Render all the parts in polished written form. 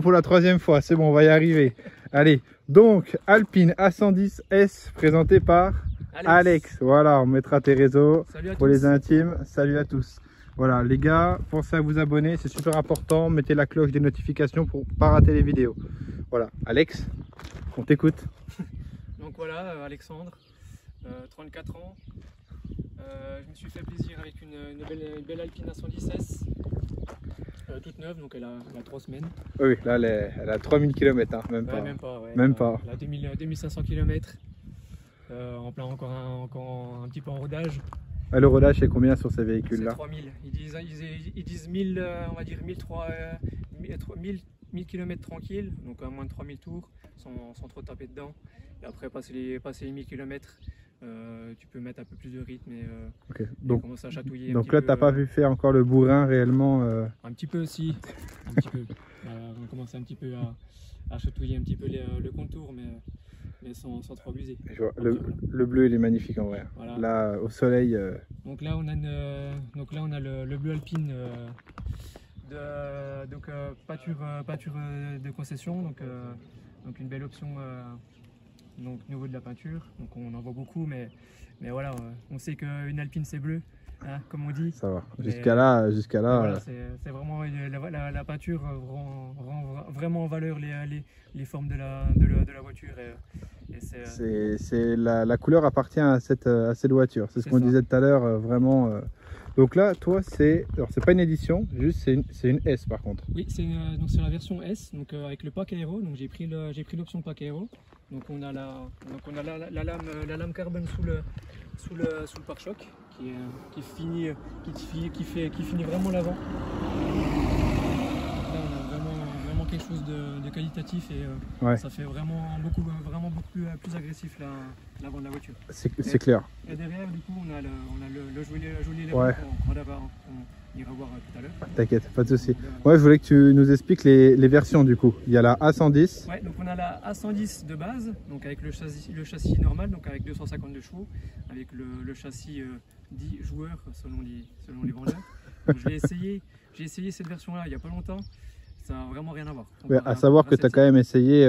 pour la troisième fois, c'est bon, on va y arriver. Allez, donc Alpine A110 S présenté par Alex. Voilà, on mettra tes réseaux pour les intimes. Salut à tous. Voilà les gars, pensez à vous abonner, c'est super important. Mettez la cloche des notifications pour ne pas rater les vidéos. Voilà, Alex, on t'écoute. Donc voilà, Alexandre, 34 ans. Je me suis fait plaisir avec une belle Alpine A110 S. Toute neuve, donc elle a 3 semaines. Oui, là elle a 3000 km, hein, même pas. Même pas, ouais. Même pas. Elle a 2500 km. En plein encore un petit peu en rodage. Ah, le rodage c'est combien sur ces véhicules là? 3000. Ils disent 1000, on va dire 1000 km tranquille, donc à moins de 3000 tours, sans trop taper dedans. Et après passer les 1000 km, tu peux mettre un peu plus de rythme et, okay. Et commencer à chatouiller. Donc là tu n'as pas vu faire encore le bourrin réellement Un petit peu aussi, un petit peu. On commence un petit peu à chatouiller un petit peu le contour, mais sans trop abuser. Le bleu il est magnifique en vrai. Voilà. Là au soleil. Donc là on a le bleu Alpine pâture de concession, donc une belle option donc au niveau de la peinture. Donc on en voit beaucoup, mais voilà, on sait qu'une Alpine c'est bleu. Hein, comme on dit. Ça va. Jusqu'à là. Voilà, c'est vraiment la peinture rend vraiment en valeur les formes de la voiture. La couleur appartient à cette voiture. C'est ce qu'on disait tout à l'heure, vraiment. Donc là, toi, alors c'est pas une édition, juste c'est une S par contre. Oui, donc c'est la version S, donc avec le pack aéro. Donc j'ai pris l'option pack aéro. Donc on a la lame carbone sous le pare-choc. Qui finit vraiment l'avant. Là on a vraiment quelque chose de qualitatif et ouais. Ça fait vraiment beaucoup plus agressif l'avant de la voiture. C'est clair. Et derrière du coup on a le joli lever ouais. qu'on ira voir tout à l'heure. T'inquiète, pas de souci. Ouais, je voulais que tu nous expliques les versions du coup. Il y a la A110. Ouais, donc on a la A110 de base, donc avec le châssis normal, donc avec 252 chevaux, avec le châssis 10 joueurs selon les vendeurs. Donc j'ai essayé cette version là il n'y a pas longtemps, ça n'a vraiment rien à voir. Ouais, à savoir que tu as quand même essayé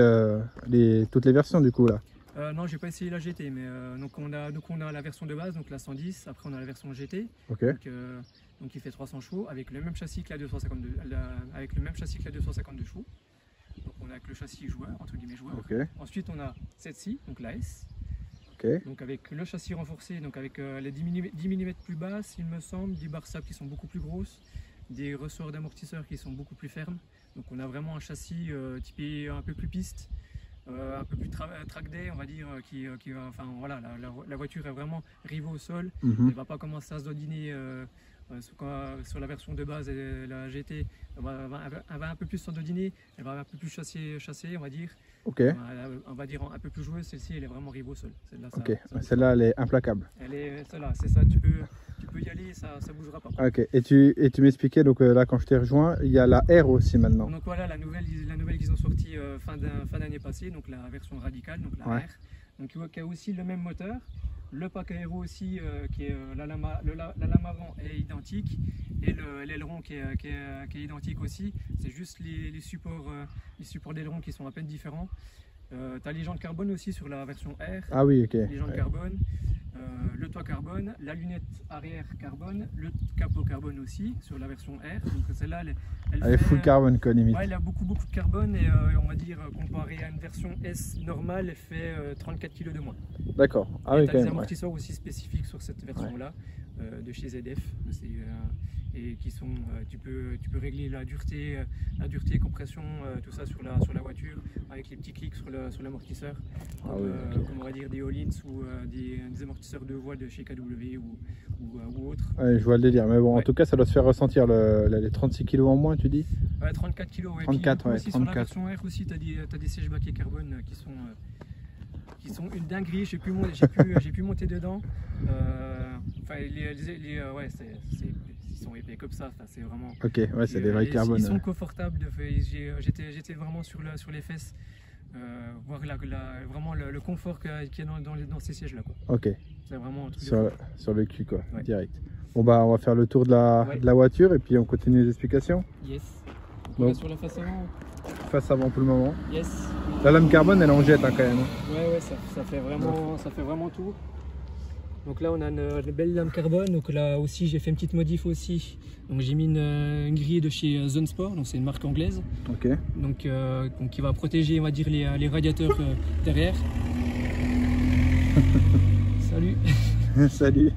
toutes les versions du coup là. Non, j'ai pas essayé la GT, mais donc on a la version de base, donc la 110, après on a la version GT. Okay. Donc il fait 300 chevaux avec le même châssis que la 252 chevaux. Donc on a avec le châssis joueur, entre guillemets joueur. Okay. Ensuite on a cette-ci, donc la S. Okay. Donc avec le châssis renforcé, donc avec les 10 mm plus basses, il me semble, des barres sables qui sont beaucoup plus grosses, des ressorts d'amortisseurs qui sont beaucoup plus fermes. Donc on a vraiment un châssis typé un peu plus piste, un peu plus track day, on va dire, enfin voilà, la voiture est vraiment rivée au sol. Elle ne va pas commencer à se dodiner. Sur la version de base et la GT, elle va un peu plus s'endodiner, elle va un peu plus chasser on va dire. Okay. On va dire un peu plus joueuse, celle-ci elle est vraiment rive au sol. Celle-là elle est implacable. Celle-là, c'est ça, tu peux y aller, ça ne bougera pas. Ok, et tu m'expliquais, donc là quand je t'ai rejoint, il y a la R aussi maintenant. Donc voilà, la nouvelle qu'ils ont sortie fin d'année passée, donc la version radicale, donc la R. Donc qui a aussi le même moteur. Le pack aéro aussi, qui est la lame avant est identique et l'aileron qui est identique aussi. C'est juste les supports d'aileron qui sont à peine différents. Tu as les jantes carbone aussi sur la version R. Ah oui, ok. Les jantes carbone, le toit carbone, la lunette arrière carbone, le capot carbone aussi sur la version R. Donc celle-là, elle est full carbone quoi limite. Ouais, elle a beaucoup de carbone et on va dire comparé à une version S normale, elle fait 34 kg de moins. D'accord. Ah oui, quand même. Des amortisseurs aussi spécifiques sur cette version-là de chez ZF. Et qui sont, tu peux régler la dureté, compression, tout ça sur la voiture avec les petits clics sur l'amortisseur. Comme on va dire des Hollins ou des amortisseurs de voile de chez KW ou autre. Ouais, je vois le délire, mais bon, en tout cas, ça doit se faire ressentir les 36 kg en moins, tu dis? Ouais, 34 kg. Ouais. 34, ouais, aussi 34. Sur la version R aussi, tu as des sièges baquets carbone qui sont une dinguerie. J'ai pu monter dedans. Enfin, ils sont épais comme ça. C'est vraiment. Ok, ouais, c'est des vrais carbone. Ils sont confortables. J'étais vraiment sur les fesses. Voir vraiment le confort qu'il y a dans ces sièges là. Ok. C'est vraiment un truc sur le cul quoi, direct. Bon bah on va faire le tour de la voiture et puis on continue les explications. Yes. Donc, sur la face avant. Face avant pour le moment. Yes. La lame carbone, elle en jette hein, quand même. Ouais, ça fait vraiment tout. Donc là, on a une belle lame carbone. Donc là aussi, j'ai fait une petite modif aussi. Donc j'ai mis une grille de chez Zone Sport. Donc c'est une marque anglaise. Ok. Donc qui va protéger, on va dire, les radiateurs derrière. Salut. Salut.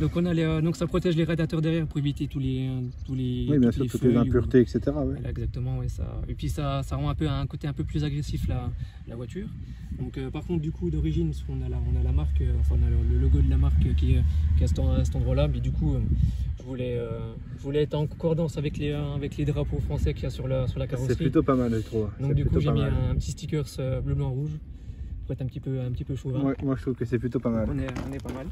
Donc donc ça protège les radiateurs derrière pour éviter tous les oui, bien sûr, toutes les impuretés, etc. Ouais. Voilà, exactement, ouais, ça. Et puis ça rend un côté un peu plus agressif la voiture. Donc par contre, du coup, d'origine, on a la marque, enfin on a le logo de la marque qui est à cet endroit-là, mais du coup, je voulais être en concordance avec les drapeaux français qu'il y a sur la carrosserie. C'est plutôt pas mal, je trouve. Donc du coup, j'ai mis un petit sticker bleu, blanc, rouge pour être un petit peu chauvin. Ouais, moi je trouve que c'est plutôt pas mal. On est pas mal.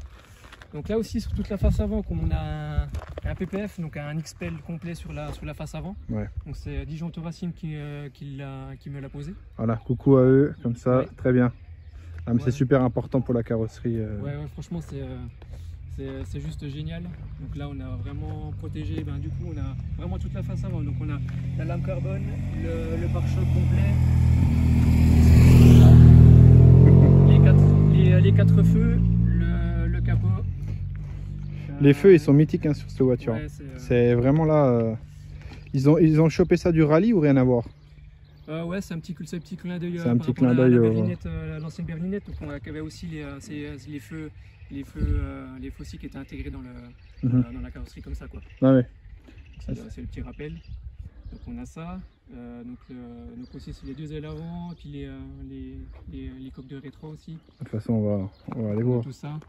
Donc là aussi sur toute la face avant, comme on a un PPF, donc un XPEL complet sur la face avant. Ouais. Donc c'est Disjoncteur Racing qui me l'a posé. Voilà, coucou à eux, comme ça, ouais. Très bien. Ah, mais ouais. C'est super important pour la carrosserie. Ouais, franchement c'est juste génial. Donc là on a vraiment protégé, du coup on a vraiment toute la face avant. Donc on a la lame carbone, le pare-choc complet, les quatre feux, le capot. Les feux ils sont mythiques hein, sur cette voiture. Ouais, c'est vraiment là. Ils ont chopé ça du rallye ou rien à voir? Ouais, c'est un petit clin d'œil. C'est un petit clin d'œil. L'ancienne berlinette, donc on avait aussi les feux aussi qui étaient intégrés dans la carrosserie comme ça quoi. Ah ouais. C'est le petit rappel. Donc on a ça. Donc aussi c'est les deux ailes avant, puis les coques de rétro aussi. De toute façon on va aller voir. Tout ça.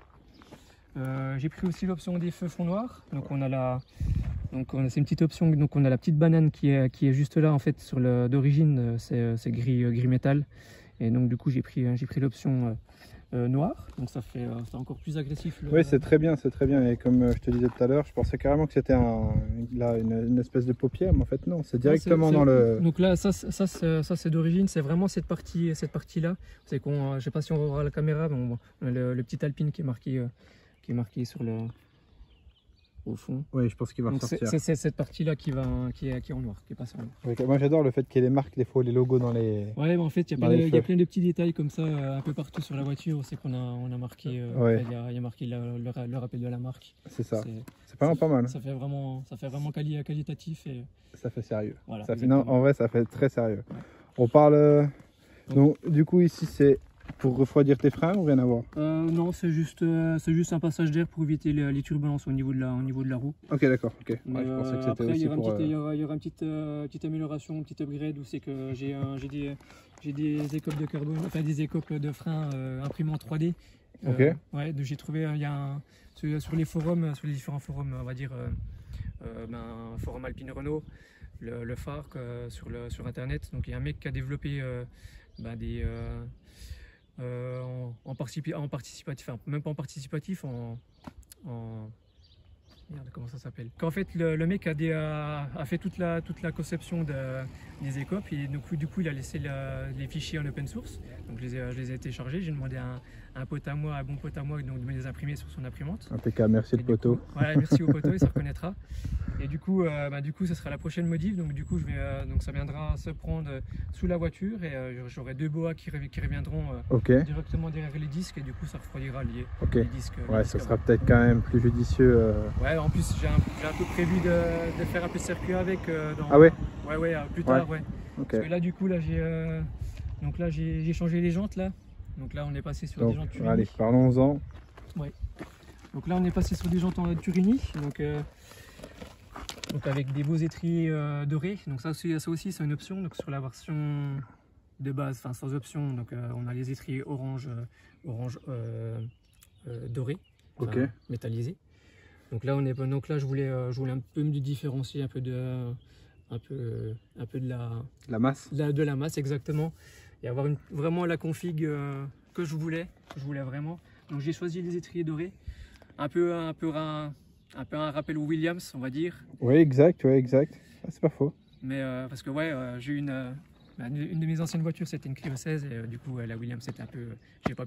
J'ai pris aussi l'option des feux fond noir. Donc c'est une petite option. Donc on a la petite banane qui est juste là en fait sur d'origine c'est gris métal. Et donc du coup j'ai pris l'option noire. Donc ça fait encore plus agressif. Oui c'est très bien. Et comme je te disais tout à l'heure, je pensais carrément que c'était une espèce de paupière, mais en fait non, c'est directement dans le. Donc là ça c'est d'origine, c'est vraiment cette partie là. C'est je sais pas si on va voir la caméra, mais le petit Alpine qui est marqué sur au fond. Oui, je pense qu'il va ressortir. C'est cette partie-là qui est en noir, qui est passée en noir. Okay. Moi j'adore le fait qu'il y ait les marques, les logos dans les. Ouais, mais en fait il y a plein de petits détails comme ça un peu partout sur la voiture. C'est qu'on a marqué, il y a marqué le rappel de la marque. C'est ça. C'est vraiment pas mal. Ça fait vraiment qualitatif et. Ça fait sérieux. Voilà, non, en vrai ça fait très sérieux. Ouais. On parle. Donc du coup ici c'est. Pour refroidir tes freins ou rien à voir? Non, c'est juste un passage d'air pour éviter les turbulences au niveau de la roue. Ok, d'accord. Okay. Ouais, je pensais que c'était aussi pour... Il y aura une petite amélioration, une petite upgrade où c'est que j'ai des écopes de carbone, enfin des écopes de freins imprimées en 3D. Ok. Ouais, j'ai trouvé sur les forums, sur les différents forums, on va dire forum Alpine Renault, le phare sur internet. Donc il y a un mec qui a développé en participatif, enfin même pas en participatif, merde, comment ça s'appelle? Qu'en fait le mec a fait toute la conception des écopes et du coup il a laissé les fichiers en open source. Donc je les ai téléchargés, j'ai demandé à un bon pote à moi donc, de me les imprimer sur son imprimante. Impeccable, merci le poteau. Voilà, merci au poteau, il se reconnaîtra. Et du coup, ce sera la prochaine modif. Donc du coup, donc ça viendra se prendre sous la voiture et j'aurai deux boas qui reviendront directement derrière les disques et du coup ça refroidira les disques. Ouais, ça sera peut-être quand même plus judicieux. Ouais, en plus j'ai un peu prévu de faire un peu de circuit avec. Ah ouais. Ouais, plus tard, ouais. Okay. Parce que là du coup j'ai changé les jantes là. Donc là on est passé sur des jantes Turini. Allez, parlons-en. Ouais. Donc là on est passé sur des jantes en Turini. Donc avec des beaux étriers dorés. Donc ça aussi c'est une option. Donc sur la version de base, enfin sans option, donc on a les étriers orange dorés, métallisés. Donc là je voulais un peu me différencier un peu de la masse. De la masse exactement. Et avoir vraiment la config que je voulais vraiment. Donc j'ai choisi les étriers dorés, un peu un rappel au Williams, on va dire. Oui, exact. Ah, c'est pas faux. Mais parce que j'ai Une de mes anciennes voitures, c'était une Clio 16 et du coup la Williams, c'était un peu, j'ai pas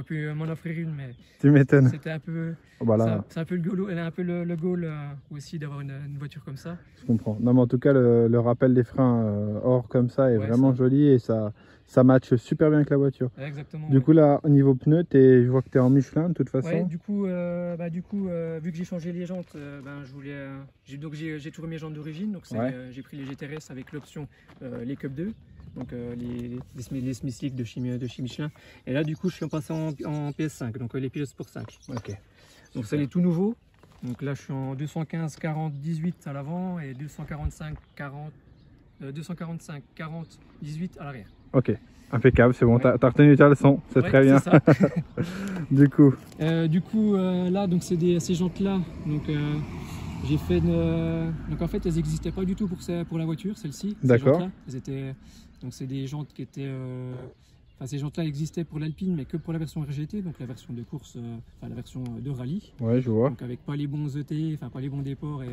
pu m'en offrir une, mais tu m'étonnes. C'était un peu, c'est un peu le goal, elle a un peu le goal aussi d'avoir une voiture comme ça. Je comprends. Non mais en tout cas le rappel des freins or comme ça est vraiment joli et ça matche super bien avec la voiture. Exactement. Du coup là au niveau pneus, je vois que tu es en Michelin de toute façon. Ouais, du coup, vu que j'ai changé les jantes, j'ai toujours mes jantes d'origine, donc j'ai pris les GTRS avec l'option les Cup 2. Donc les Smithslick de chez Michelin. Et là du coup je suis passé en PS5, donc les pilotes Sport 5. Ok. Donc ça, il est tout nouveau. Donc là je suis en 215 40 18 à l'avant et 245 40 18 à l'arrière. Ok, impeccable, c'est bon, t'as retenu ta leçon, c'est très bien. Ça. Du coup là donc c'est ces jantes là. Donc j'ai fait donc en fait elles n'existaient pas du tout pour la voiture, celle-ci. D'accord. Donc c'est des jantes qui étaient enfin ces jantes là existaient pour l'Alpine mais que pour la version RGT, donc la version de course, enfin la version de rallye. Ouais, je vois. Donc avec pas les bons ET, enfin pas les bons déports et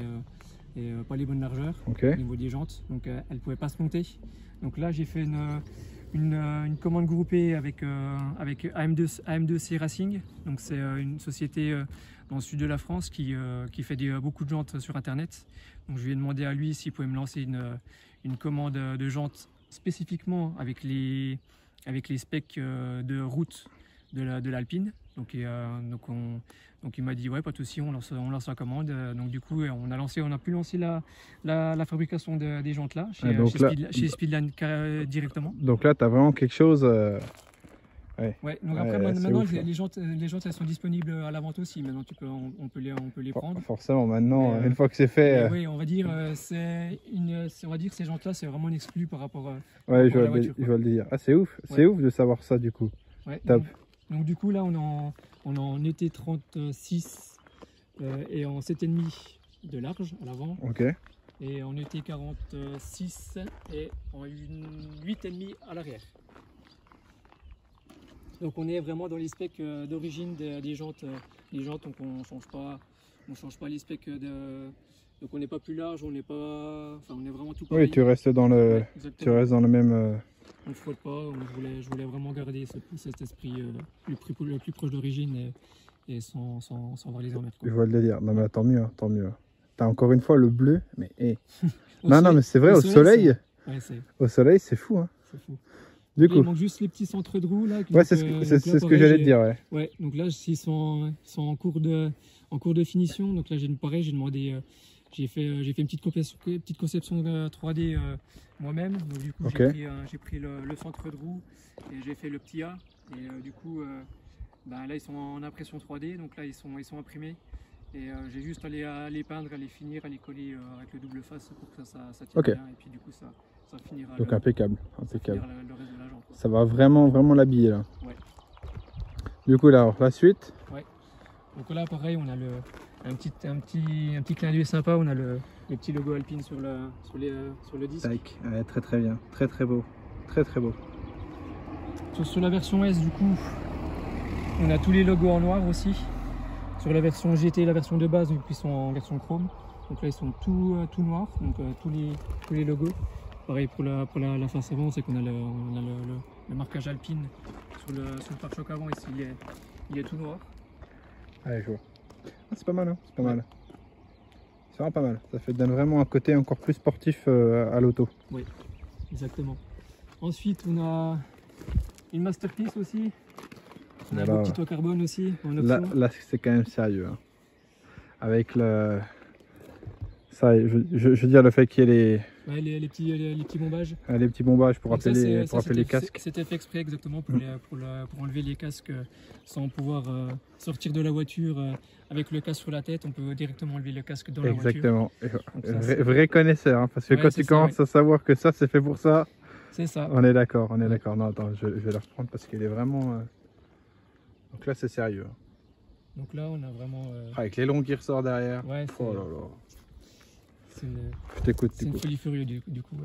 pas les bonnes largeurs au niveau des jantes. Donc elles pouvaient pas se monter. Donc là j'ai fait une commande groupée avec AM2C Racing. Donc c'est une société dans le sud de la France qui fait beaucoup de jantes sur internet. Donc je lui ai demandé à lui s'il pouvait me lancer une commande de jantes spécifiquement avec les specs de route de l'Alpine. Donc il m'a dit ouais, pas de souci, on lance la commande. Donc du coup on a pu lancer la fabrication des jantes là chez Speedline directement. Donc là tu as vraiment quelque chose. Ouais, donc après maintenant ouf, les jantes elles sont disponibles à la vente aussi. Maintenant on peut les prendre. Forcément maintenant une fois que c'est fait. Oui, on va dire que ces jantes là c'est vraiment une exclue par rapport à la voiture. Je vais le dire. Ah c'est ouf, c'est ouf de savoir ça du coup. Ouais, top. Donc du coup là on est en ET36 et en 7,5 de large à l'avant. Ok. Et en ET46 et en 8,5 à l'arrière. Donc on est vraiment dans les specs d'origine des jantes. Les jantes, donc on change pas les specs donc on n'est pas plus large, on est vraiment tout pareil. Oui, tu restes dans le même. On ne frotte pas. Je voulais vraiment garder cet esprit le plus proche d'origine et sans avoir les emmerdes. Je vois le délire. Non mais tant mieux, tant mieux. T'as encore une fois le bleu, mais non mais c'est vrai, au soleil. Au soleil c'est fou hein. C'est fou. Du coup, il manque juste les petits centres de roue là. Ouais, c'est ce que j'allais te dire. Ouais. Ouais, donc là ils sont en cours de finition. Donc là j'ai demandé, j'ai fait une petite conception 3D moi-même. Donc du coup j'ai pris le centre de roue et j'ai fait le petit A. Et du coup là ils sont en impression 3D. Donc là ils sont imprimés. Et j'ai juste à les peindre, à les finir, à les coller avec le double face pour que ça tienne bien. Et puis du coup ça finira. Donc impeccable. Le reste de la jambe. Ça va vraiment l'habiller là. Ouais. Du coup là, alors, la suite. Ouais. Donc là pareil, on a un petit clin d'œil sympa, on a le petit logo Alpine sur le disque. Tac. Ouais, très bien, très beau. Très beau. Sur la version S du coup, on a tous les logos en noir aussi. Sur la version GT, la version de base, ils sont en version chrome. Donc là ils sont tout noirs, donc tous les logos. Pareil pour la face avant, c'est qu'on a le marquage Alpine sur le pare-choc avant, ici il est tout noir. Allez, je vois. Ah, c'est pas mal, hein, c'est pas mal. C'est vraiment pas mal. Ça donne vraiment un côté encore plus sportif à l'auto. Oui, exactement. Ensuite, on a une masterpiece aussi. On a un beau petit toit carbone aussi en option. Là c'est quand même sérieux. Hein. Avec le... Ça, je veux dire le fait qu'il y ait les petits bombages. Les petits bombages pour rappeler les casques. C'était fait exprès exactement pour enlever les casques sans pouvoir sortir de la voiture avec le casque sur la tête. On peut directement enlever le casque dans la voiture. Exactement. Vrai connaisseur, hein, parce que quand tu commences à savoir que ça c'est fait pour ça, c'est ça. On est d'accord, Non, attends, je vais le reprendre parce qu'il est vraiment... Donc là c'est sérieux. Donc là on a vraiment... Avec les longs qui ressortent derrière. Ouais, oh là là. Je t'écoute. C'est une folie furieuse du coup.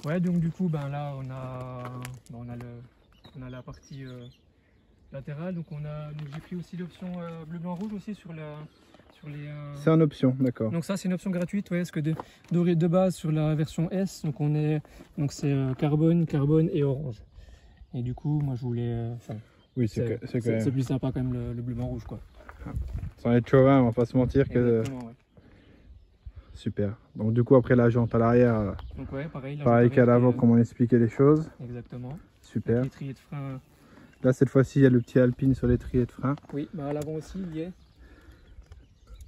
Ouais, donc du coup, là on a la partie latérale. Donc j'ai pris aussi l'option bleu blanc rouge aussi sur sur les... C'est en option, d'accord. Donc ça c'est une option gratuite, ouais, parce que de base sur la version S, donc c'est carbone et orange. Et du coup, moi je voulais... oui, c'est plus sympa quand même le bleu blanc rouge, quoi. Sans être chauvin, on va pas se mentir que... Ouais. Super. Donc du coup, après la jante à l'arrière, donc ouais, pareil qu'à l'avant, comme on expliquait les choses. Exactement. Super. L'étrier de frein. Là, cette fois-ci, il y a le petit Alpine sur l'étrier de frein. Oui, bah à l'avant aussi, il y est.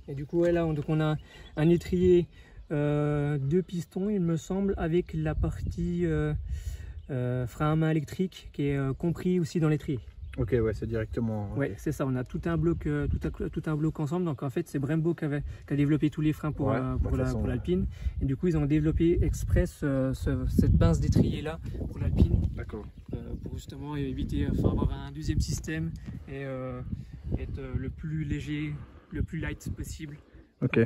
Et du coup, ouais, là, on a un étrier 2 pistons, il me semble, avec la partie frein à main électrique qui est compris aussi dans l'étrier. Ok, ouais, c'est directement... Ouais, c'est ça, on a tout un bloc ensemble. Donc en fait, c'est Brembo qui a développé tous les freins pour l'Alpine. Et du coup, ils ont développé express cette pince d'étrier là pour l'Alpine. D'accord. Pour justement éviter, avoir un deuxième système et être le plus léger, le plus light possible. Ok.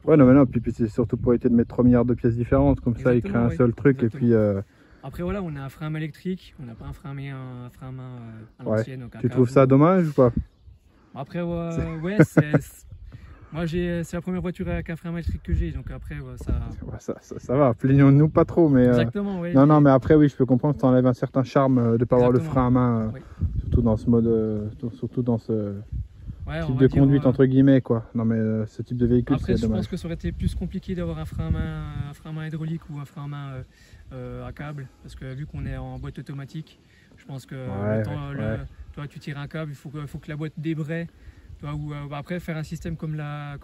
Ouais, non, mais non, puis c'est surtout pour éviter de mettre 3 milliards de pièces différentes, comme ça, il crée un seul truc. Exactement. Et puis... Après voilà, on a un frein à main électrique, on n'a pas un frein à main à l'ancienne. Tu trouves ça dommage ou pas? Après ouais, moi c'est la première voiture avec un frein à main électrique que j'ai, donc après ça va, plaignons-nous pas trop, mais... Exactement, oui. Non, mais après oui, je peux comprendre que ça enlève un certain charme de ne pas avoir le frein à main, surtout dans ce mode, surtout dans ce... type de conduite entre guillemets quoi. Non mais ce type de véhicule c'est dommage. Après je pense que ça aurait été plus compliqué d'avoir un frein à main hydraulique ou un frein à main à câble, parce que vu qu'on est en boîte automatique, je pense que toi tu tires un câble, il faut que la boîte débraye, ou après faire un système comme la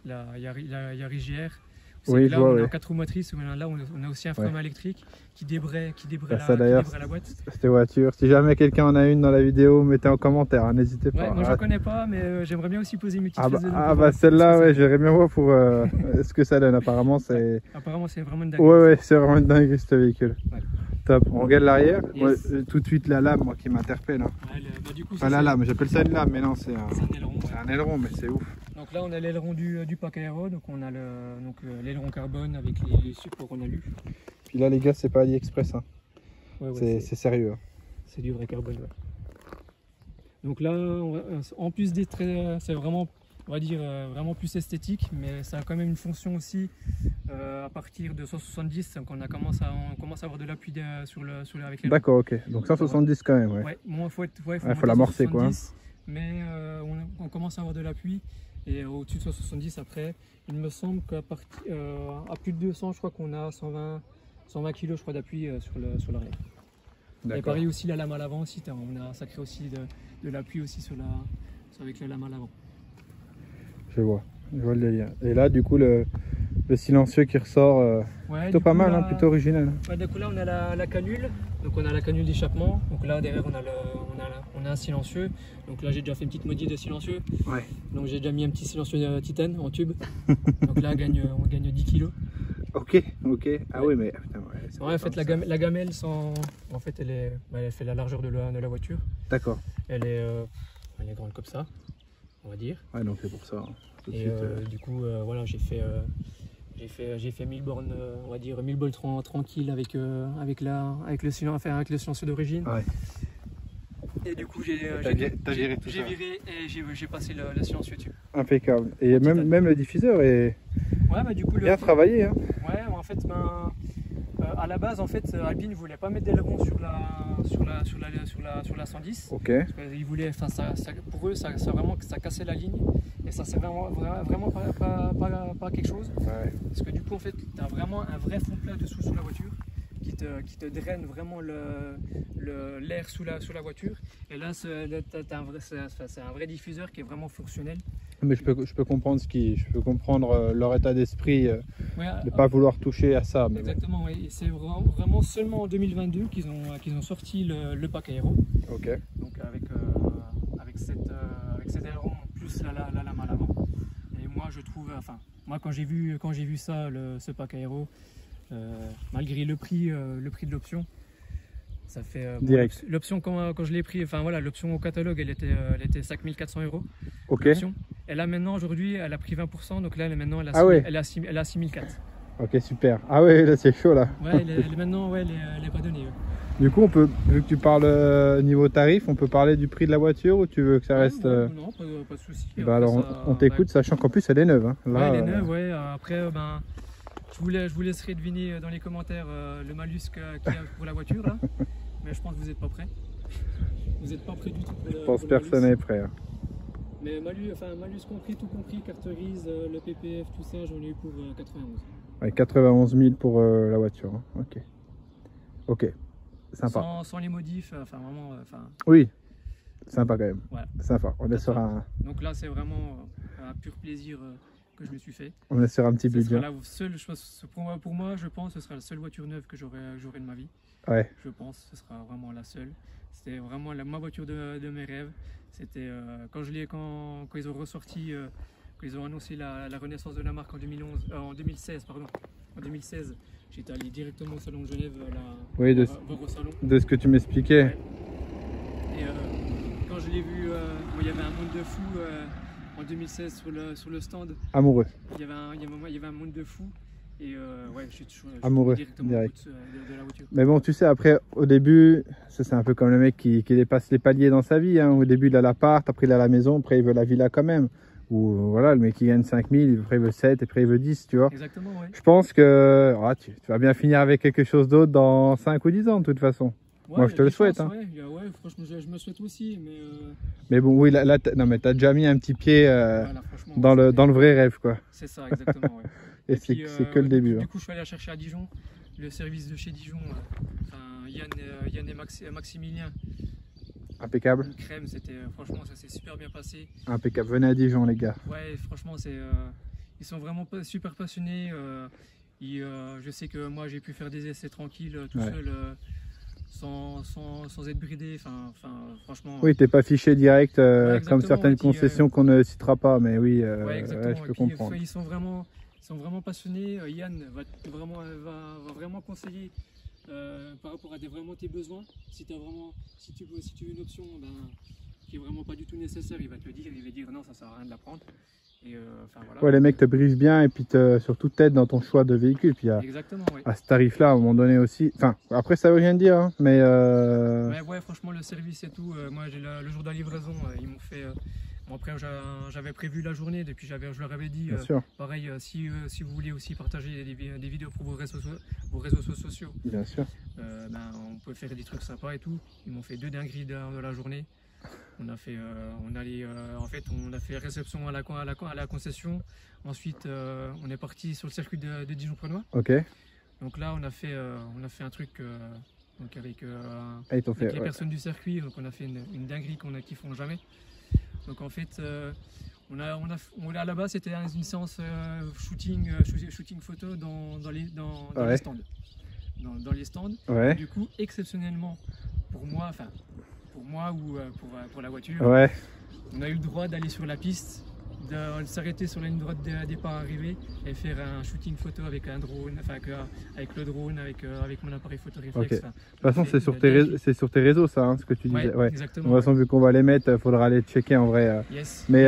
Yaris GR. Oui, là on est en 4 roues motrices, là on a aussi un frein à main électrique qui débraye la boîte. Cette voiture, si jamais quelqu'un en a une dans la vidéo, mettez en commentaire, n'hésitez pas. Moi je ne connais pas, mais j'aimerais bien aussi poser une petite question. Bah celle-là, ouais, j'aimerais bien voir pour ce que ça donne. Apparemment c'est vraiment une dinguerie. Ouais, c'est vraiment une dinguerie ce véhicule. Ouais. Top, on regarde l'arrière. Yes. Tout de suite la lame moi qui m'interpelle. Hein. Enfin la lame, j'appelle ça une lame, mais non c'est un aileron, mais c'est ouf. Donc là on a l'aileron du pack aéro, donc on a l'aileron carbone avec les supports en alu. Puis là les gars, c'est pas AliExpress, hein. C'est sérieux. Hein. C'est du vrai carbone. Ouais. Donc là, en plus d'être c'est vraiment, on va dire, vraiment plus esthétique, mais ça a quand même une fonction aussi à partir de 170, donc on commence à avoir de l'appui avec les... D'accord, ok. Donc 170 quand même, ouais. Ouais, bon, faut l'amorcer quoi. Mais on commence à avoir de l'appui. Et au-dessus de 170 après, il me semble qu'à plus de 200, je crois qu'on a 120 kg je crois d'appui sur l'arrière. Et pareil aussi la lame à l'avant aussi, ça crée aussi de l'appui aussi avec la lame à l'avant. Je vois le délire. Et là du coup le silencieux qui ressort, plutôt pas mal, là, plutôt original. Ouais, du coup là on a la canule, donc on a la canule d'échappement, donc là derrière on a un silencieux, donc là j'ai déjà fait une petite modif de silencieux, donc j'ai déjà mis un petit silencieux titane en tube, donc là on gagne 10 kg. Ok, ah oui mais putain, en fait la gamelle en fait elle fait la largeur de la voiture. D'accord. Elle est grande comme ça, on va dire. Ouais, donc c'est pour ça. Et du coup voilà, j'ai fait 1000 bornes, on va dire 1000 bornes tranquilles avec le silencieux d'origine. Ouais. Et du coup j'ai viré et j'ai passé le silencieux dessus. Impeccable. Et même le diffuseur est du coup, bien travaillé. Hein. Ouais, en fait, à la base, en fait, Alpine ne voulait pas mettre d'aileron sur la 110. Ok. Parce qu'ils voulaient, pour eux, ça cassait la ligne et ça c'est vraiment pas quelque chose. Ouais. Parce que du coup, en fait, tu as vraiment un vrai fond plat dessous sur la voiture qui te draine vraiment l'air sous la voiture. Et là, c'est un vrai diffuseur qui est vraiment fonctionnel. Mais je peux comprendre leur état d'esprit de ne pas vouloir toucher à ça. Mais exactement, bon. Oui. C'est vraiment seulement en 2022 qu'ils ont sorti le pack aéro. Ok. Donc avec cet aileron plus la lame à l'avant. Et moi je trouve, quand j'ai vu ça, ce pack aéro, malgré le prix de l'option, ça fait direct. L'option quand je l'ai pris, l'option au catalogue, elle était 5400 €. Ok. Et là maintenant aujourd'hui elle a pris 20%, donc là maintenant elle a 6400. Ok, super. Ah ouais, là c'est chaud là. Ouais, maintenant elle est pas donnée. Du coup, on peut, vu que tu parles niveau tarif, on peut parler du prix de la voiture ou tu veux que ça reste... Non, pas de souci. Bah alors, on t'écoute, sachant qu'en plus, elle est neuve. Hein. Là, ouais, elle est neuve, ouais. Après, ben, je vous laisserai deviner dans les commentaires le malus qu'il y a pour la voiture, là. Mais je pense que vous n'êtes pas prêts. Vous n'êtes pas prêts du tout. Je pense que personne n'est prêt. Hein. Mais malus compris, tout compris, carte grise, le PPF, tout ça, j'en ai eu pour 91. Ouais, 91 000 pour la voiture. Hein. Ok. Ok. Sympa. Sans les modifs, enfin vraiment. Oui, sympa quand même. Voilà. Sympa. On est sur un... Donc là, c'est vraiment un pur plaisir que je me suis fait. On est sur un petit budget. Pour moi, je pense que ce sera la seule voiture neuve que j'aurai de ma vie. Ouais. Je pense que ce sera vraiment la seule. C'était vraiment ma voiture de mes rêves. C'était quand ils ont ressorti, quand ils ont annoncé la renaissance de la marque en 2016, pardon. En 2016, j'étais allé directement au salon de Genève, oui, voir au salon. De ce que tu m'expliquais. Ouais. Et quand je l'ai vu, il y avait un monde de fou en 2016 sur le stand. Amoureux. Il y avait un monde de fou. Et ouais, je suis amoureux directement direct. De la voiture. Mais bon, tu sais, après, au début, ça c'est un peu comme le mec qui dépasse les paliers dans sa vie. Hein. Au début, il a l'appart, après il a la maison, après il veut la villa quand même. Ou voilà, le mec qui gagne 5 000, après il veut 7, après il veut 10, tu vois. Exactement, ouais. Je pense que tu vas bien finir avec quelque chose d'autre dans 5 ou 10 ans de toute façon. Ouais, moi je te le souhaite. Hein. Ouais, franchement, je me souhaite aussi. Mais bon, oui, là non, mais t'as déjà mis un petit pied dans le vrai rêve, quoi. C'est ça, exactement, ouais. Et c'est que le début. Du coup, je suis allé chercher à Dijon, le service de chez Dijon, Yann et Maximilien. Impeccable. Une crème, franchement, ça s'est super bien passé. Impeccable. Venez à Dijon, les gars. Ouais, franchement, ils sont vraiment super passionnés. Je sais que moi, j'ai pu faire des essais tranquilles, tout seul. Sans être bridé, franchement. Oui, t'es pas fiché direct comme certaines concessions qu'on ne citera pas, mais oui, je peux comprendre. Ils sont vraiment passionnés. Yann va vraiment conseiller par rapport à vraiment tes besoins. Si tu veux une option qui est vraiment pas du tout nécessaire, il va te le dire. Il va dire non, ça sert à rien de la prendre. Et, voilà. Ouais, les mecs te brisent bien et puis surtout t'aident dans ton choix de véhicule. Puis à ce tarif-là, à un moment donné aussi. Enfin, après ça veut rien dire, hein, mais. Ouais, franchement, le service et tout. Moi, j'ai le jour de la livraison, ils m'ont fait. Bon, après, j'avais prévu la journée, depuis je leur avais dit. Pareil, si vous voulez aussi partager des vidéos pour vos réseaux sociaux. Bien sûr. On peut faire des trucs sympas et tout. Ils m'ont fait 2 dingueries de la journée. On a fait, on a fait réception à la concession. Ensuite, on est parti sur le circuit de Dijon-Prenois. Ok. Donc là, on a fait un truc donc avec les personnes du circuit. Donc on a fait une dinguerie qu'ils font jamais. Donc en fait, à la base, c'était une séance shooting photo dans les stands. Dans les stands. Ouais. Et du coup, exceptionnellement, pour moi ou pour la voiture, on a eu le droit d'aller sur la piste, de s'arrêter sur la ligne droite de départ-arrivée et faire un shooting photo avec un drone, avec le drone, avec mon appareil photo réflexe. Okay. De toute façon, c'est sur tes réseaux, ça, hein, ce que tu disais. Ouais, exactement. De toute façon, vu qu'on va les mettre, il faudra aller checker en vrai. Yes. Mais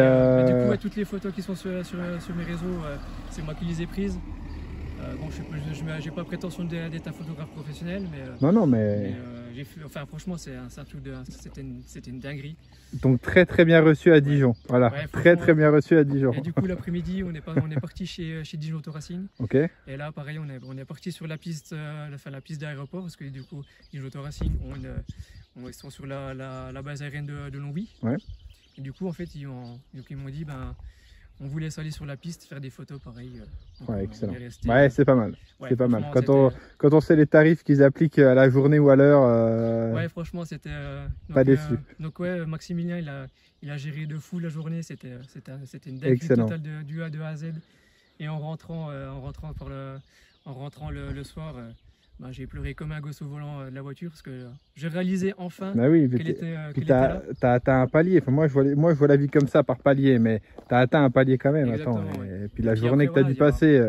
du coup, toutes les photos qui sont sur mes réseaux, c'est moi qui les ai prises. Bon, je n'ai pas prétention d'être un photographe professionnel, mais non, mais franchement, c'était une dinguerie. Donc très bien reçu à Dijon. Voilà, très bien reçu à Dijon. Et du coup, l'après-midi, on est parti chez Dijon Auto Racing. Ok. Et là, pareil, on est parti sur la piste d'aéroport parce que du coup, Dijon Auto Racing, ils sont sur la base aérienne de Longwy. Ouais. Et du coup, en fait, ils m'ont dit, on vous laisse aller sur la piste, faire des photos pareil. Ouais, excellent. Ouais, c'est pas mal. Ouais, c'est pas mal. Quand on sait les tarifs qu'ils appliquent à la journée ou à l'heure. Ouais, franchement, c'était. Pas déçu. Donc ouais, Maximilien, il a géré de fou la journée. C'était une dinguerie totale de A à Z. Et en rentrant le soir. J'ai pleuré comme un gosse au volant de la voiture parce que j'ai réalisé enfin qu'elle était là. T'as atteint un palier. Enfin, moi, je vois la vie comme ça, par palier, mais t'as atteint un palier quand même. Attends, et puis la journée que t'as dû passer.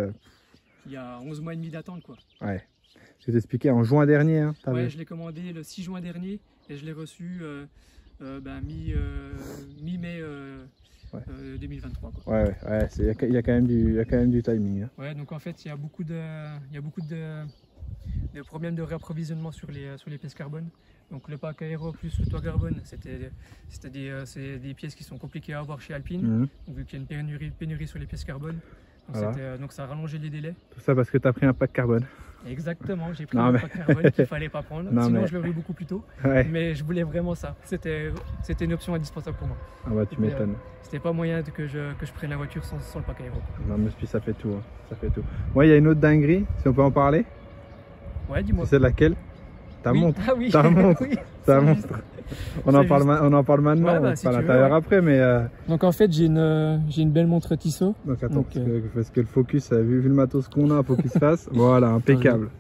Il y a 11 mois et demi d'attente, quoi. Ouais. Je vais t'expliquer, en juin dernier. Hein, ouais, je l'ai commandé le 6 juin dernier et je l'ai reçu mi-mai 2023. Quoi. Ouais, il y a quand même du timing. Hein. Ouais, donc en fait, il y a beaucoup de des problèmes de réapprovisionnement sur les pièces carbone. Donc le pack aéro plus le toit carbone, c'est des pièces qui sont compliquées à avoir chez Alpine, donc, vu qu'il y a une pénurie sur les pièces carbone. Donc, voilà. Donc ça a rallongé les délais. Tout ça parce que tu as pris un pack carbone. Exactement, j'ai pris un pack carbone qu'il ne fallait pas prendre, sinon je l'aurais eu beaucoup plus tôt. Ouais. Mais je voulais vraiment ça, c'était une option indispensable pour moi. Ah bah tu m'étonnes. C'était pas moyen que je prenne la voiture sans le pack aéro. Non mais ça fait tout, hein. Ça fait tout. Moi il y a une autre dinguerie, si on peut en parler. Ouais, dis-moi. C'est laquelle? Ta montre. Ah oui. Ta montre. Oui, ta montre. On en parle maintenant, ouais, bah, si on parle à l'intérieur après, mais... Donc en fait j'ai une belle montre Tissot. Donc attends, parce que le focus, vu le matos qu'on a, faut qu'il se fasse. Voilà, impeccable.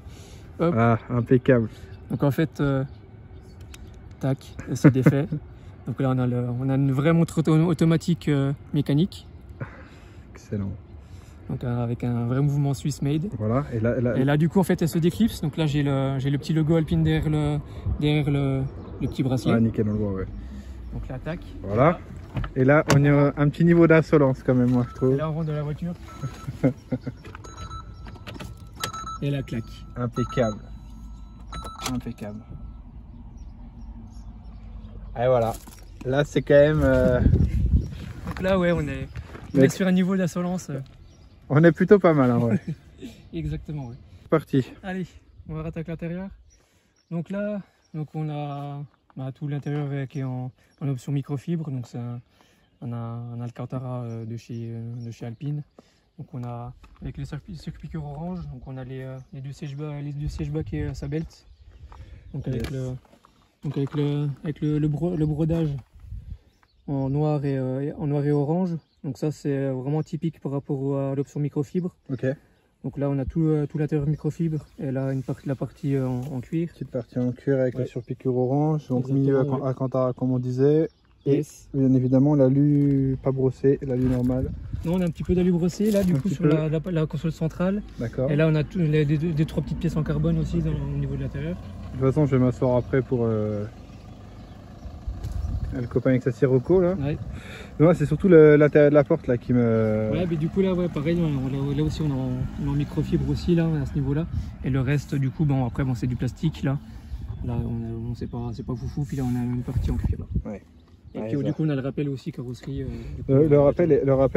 Ah, impeccable. Donc en fait, tac, c'est défait. Donc là on a une vraie montre automatique mécanique. Excellent. Donc avec un vrai mouvement Swiss made. Voilà. Et là du coup en fait elle se déclipse. Donc là j'ai le petit logo Alpine derrière le petit bracelet. Ah nickel, on le voit, ouais. Donc là tac. Voilà. Et là on est à un petit niveau d'insolence quand même, moi je trouve. Et là on rentre dans la voiture. Et la claque. Impeccable. Impeccable. Et voilà. Là c'est quand même... Donc là ouais on est sur un niveau d'insolence. On est plutôt pas mal en vrai. Exactement, oui. C'est parti. Allez, on va rattaquer l'intérieur. Donc là, on a tout l'intérieur qui est en option microfibre. Donc on a un Alcantara de chez Alpine. Donc on a avec les circuits orange. Donc on a les deux sièges-bas qui est sa belt. Donc avec le brodage en noir et orange. Donc ça c'est vraiment typique par rapport à l'option microfibre. Ok. Donc là on a tout l'intérieur microfibre et là la partie en cuir. Petite partie en cuir avec la surpiqûre orange, donc milieu Alcantara comme on disait. Et bien évidemment l'alu pas brossé, l'alu normal. Non, on a un petit peu d'alu brossé là du coup sur la console centrale. D'accord. Et là on a des trois petites pièces en carbone aussi au niveau de l'intérieur. De toute façon je vais m'asseoir après pour le copain avec sa sirocco là. Ouais. Non, c'est surtout l'intérieur de la porte là qui me... Ouais, mais du coup là pareil, là aussi on est en microfibre aussi là à ce niveau là. Et le reste du coup après c'est du plastique là. Là c'est pas foufou, puis là on a une partie en cuir là. Ouais. Et puis du coup on a le rappel aussi carrosserie. Le rappel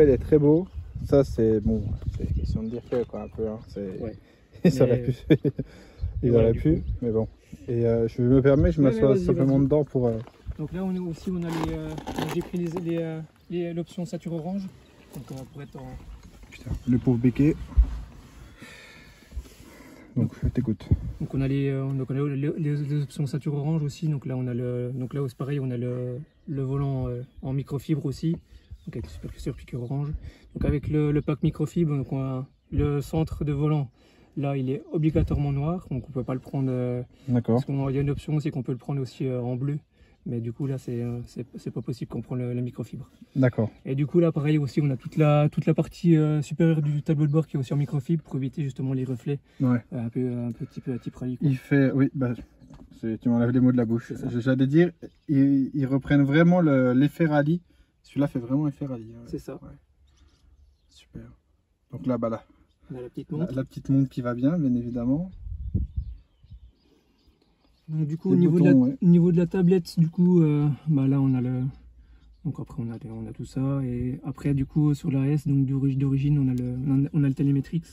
est très beau. Ça c'est bon, c'est question de dire que quoi un peu. Hein. Ça aurait pu. Il aurait pu, mais bon. Et je me permets, je m'assois simplement dedans pour... Donc là j'ai pris l'option ceinture orange. Donc pour être en... Putain, le pauvre béquet. Donc je t'écoute. Donc on a les options ceinture orange aussi. Donc là c'est pareil, on a le volant en microfibre aussi. Donc avec le surpiqûre orange. Donc avec le pack microfibre, donc on a le centre de volant. Là, il est obligatoirement noir, donc on peut pas le prendre. D'accord. Parce qu'il y a une option, c'est qu'on peut le prendre aussi en bleu. Mais du coup là c'est pas possible qu'on prenne la microfibre. D'accord. Et du coup là pareil aussi on a toute la partie supérieure du tableau de bord qui est aussi en microfibre pour éviter justement les reflets. Ouais. Un petit rallye. Il fait, oui, bah, tu m'enlèves les mots de la bouche. J'allais dire, ils reprennent vraiment l'effet rallye. Celui-là fait vraiment effet rallye. Hein. C'est ça. Ouais. Super. Donc là, là. On a la petite montre. La petite montre qui va bien évidemment. Donc du coup au niveau de la tablette, du coup là on a donc après on a tout ça, et après du coup sur la S donc d'origine on a le Télémétrix.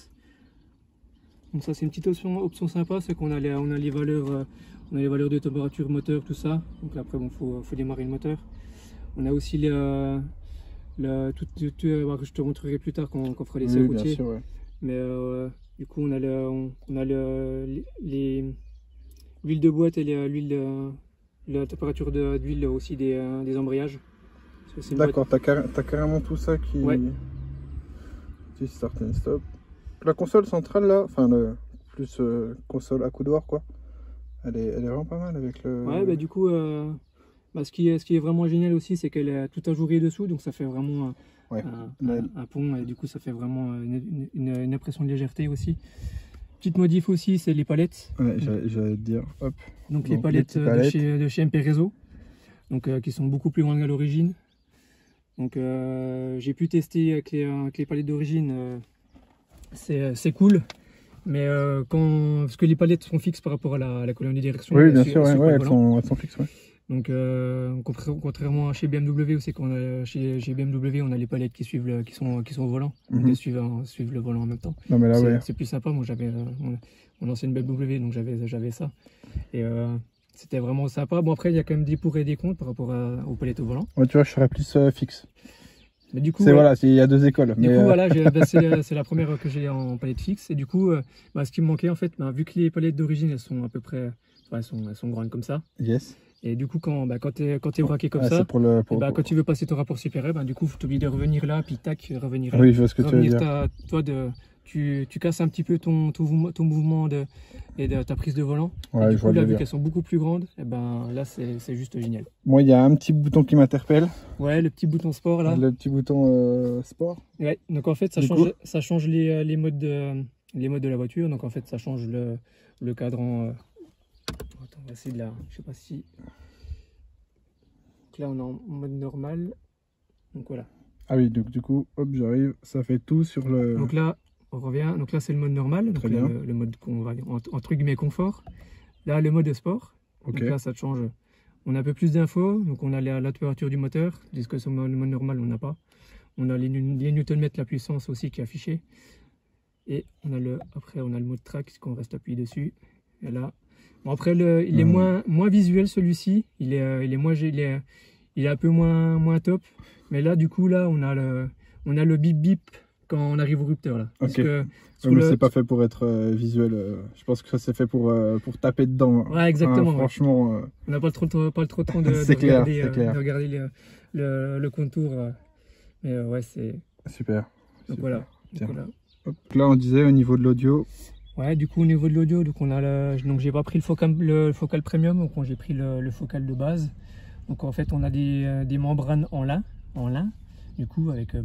Donc ça c'est une petite option sympa, c'est qu'on a les valeurs de température, moteur, tout ça. Donc là, après bon faut démarrer le moteur. On a aussi je te montrerai plus tard quand on fera les essais routiers. Sûr, ouais. Mais du coup on a l'huile de boîte et la température d'huile aussi des embrayages. D'accord, t'as carrément tout ça qui... Ouais. Start and stop. La console centrale là, enfin plus console à coudoir quoi, elle est vraiment pas mal avec le... Ouais, bah du coup, ce qui est vraiment génial aussi, c'est qu'elle a tout ajouré dessous, donc ça fait vraiment un pont, et du coup ça fait vraiment une impression de légèreté aussi. Petite modif aussi, c'est les palettes. Ouais, j'allais te dire. Hop. Donc les palettes de chez MP Réseau, donc qui sont beaucoup plus grandes qu'à l'origine. Donc j'ai pu tester avec les palettes d'origine, c'est cool, Mais parce que les palettes sont fixes par rapport à la colonne de direction. Oui, bien sûr, ouais, elles sont fixes. Ouais. Donc, contrairement à chez BMW, aussi, chez BMW, on a les palettes qui sont au volant, qui suivent le volant en même temps. Non, mais là, ouais. C'est plus sympa. Moi, j'avais mon ancienne BMW, donc j'avais ça. Et c'était vraiment sympa. Bon, après, il y a quand même des pour et des contre par rapport aux palettes au volant. Ouais, tu vois, je serais plus fixe. Mais du coup, voilà, il y a deux écoles. Du coup, voilà, c'est la première que j'ai en palette fixe. Et du coup, ce qui me manquait, en fait, vu que les palettes d'origine, elles sont à peu près, elles sont grandes comme ça. Yes. Et du coup, quand t'es braqué comme ça, quand tu veux passer ton rapport supérieur, du coup, tu es obligé de revenir là, puis tac, revenir là. Oui, je vois ce que tu veux dire. Toi, tu casses un petit peu ton mouvement et ta prise de volant. Ouais, et du coup, là, vu qu'elles sont beaucoup plus grandes, là, c'est juste génial. Moi, il y a un petit bouton qui m'interpelle. Ouais, le petit bouton sport là. Le petit bouton sport. Ouais, donc en fait, ça change les modes de la voiture. Donc en fait, ça change le cadran. Attends, on va essayer de là. Je sais pas si. Donc là, on est en mode normal. Donc voilà. Ah oui, donc du coup, hop, j'arrive. Ça fait tout sur le. Donc là, on revient. Donc là, c'est le mode normal. Très bien. Le mode qu'on va entre guillemets confort. Là, le mode sport. Ok. Donc là, ça change. On a un peu plus d'infos. Donc on a la température du moteur. Tandis que sur le mode normal, on n'a pas. On a les Nm, la puissance aussi qui est affichée. Et après, on a le mode track, qu'on reste appuyé dessus. Et là. Bon, après, il est moins visuel celui-ci, il est un peu moins top. Mais là, du coup, là, on a le bip bip quand on arrive au rupteur. Là. Ok. Mais c'est pas fait pour être visuel. Je pense que ça c'est fait pour taper dedans. Ouais, exactement. Franchement. On n'a pas trop le temps de regarder le contour. Mais ouais, c'est. Super. Donc voilà. Hop, là, on disait au niveau de l'audio. Ouais, du coup au niveau de l'audio, donc j'ai pas pris le focal premium, donc j'ai pris le focal de base. Donc en fait on a des membranes en lin, du coup avec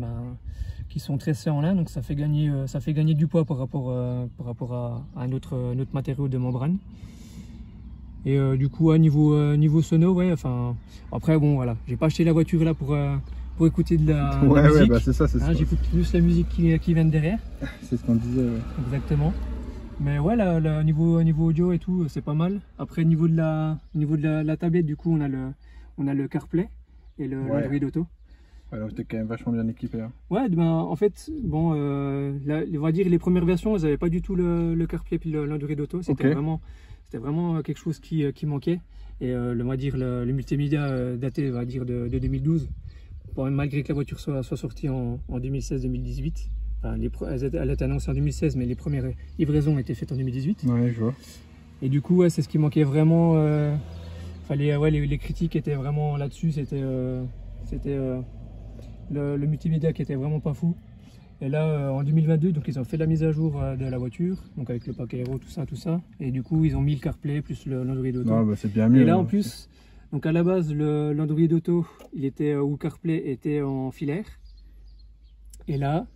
qui sont tressées en lin, donc ça fait gagner du poids par rapport à un autre matériau de membrane. Et du coup à niveau sono, ouais, enfin après bon voilà, j'ai pas acheté la voiture là pour écouter de la musique. Ouais, bah c'est ça, c'est ça. J'écoute plus la musique qui vient de derrière. C'est ce qu'on disait. Ouais. Exactement. Mais ouais, niveau audio et tout, c'est pas mal. Après, niveau de la tablette, du coup, on a le CarPlay et l'Android Auto. Ouais, donc t'es quand même vachement bien équipé. Hein. Ouais, en fait, bon, on va dire les premières versions, elles n'avaient pas du tout le CarPlay et l'Android Auto. C'était vraiment quelque chose qui manquait. Et on va dire le multimédia daté, on va dire, de 2012. Bon, malgré que la voiture soit sortie en 2016-2018. Enfin, elle a été annoncée en 2016, mais les premières livraisons ont été faites en 2018. Ouais, je vois. Et du coup, ouais, c'est ce qui manquait vraiment. Les critiques étaient vraiment là-dessus. C'était le multimédia qui était vraiment pas fou. Et là, en 2022, donc ils ont fait la mise à jour de la voiture, donc avec le pack aéro, tout ça. Et du coup, ils ont mis le CarPlay plus l'Android Auto. Non, bah, c'est bien mieux. Et là, en plus, donc à la base, l'Android Auto, ou le CarPlay était en filaire. Et là,